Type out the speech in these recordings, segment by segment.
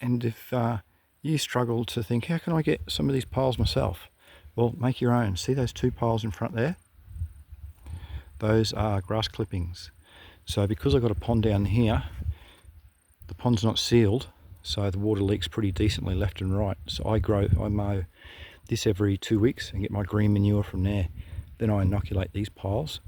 And if you struggle to think, how can I get some of these piles myself? Well, make your own. See those 2 piles in front there? Those are grass clippings. So because I've got a pond down here, the pond's not sealed, so the water leaks pretty decently left and right. So I mow this every 2 weeks and get my green manure from there. Then I inoculate these piles,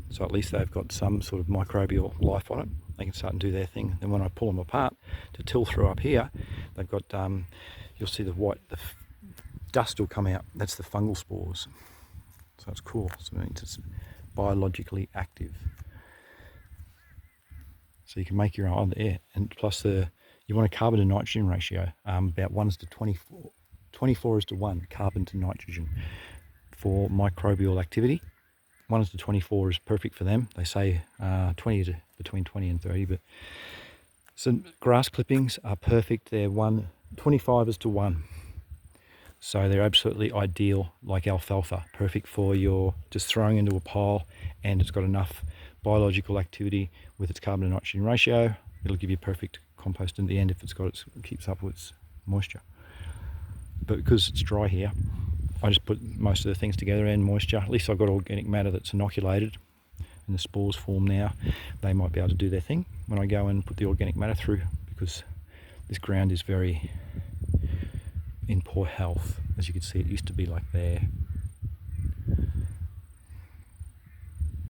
so at least they've got some sort of microbial life on it. They can start and do their thing. Then when I pull them apart to till through up here, they've got, you'll see the dust will come out. That's the fungal spores. So it's cool. So it means it's biologically active. So you can make your own there. And plus you want a carbon to nitrogen ratio, about 1:24. 24:1 carbon to nitrogen for microbial activity. 1:24 is perfect for them. They say between 20 and 30, but so grass clippings are perfect. They're 25:1. So they're absolutely ideal, like alfalfa, perfect for your just throwing into a pile, and it's got enough biological activity with its carbon to nitrogen ratio. It'll give you perfect compost in the end if it keeps up with its moisture. But because it's dry here, I just put most of the things together and moisture. At least I've got organic matter that's inoculated and the spores form now. They might be able to do their thing when I go and put the organic matter through, because this ground is very in poor health. As you can see, it used to be like there.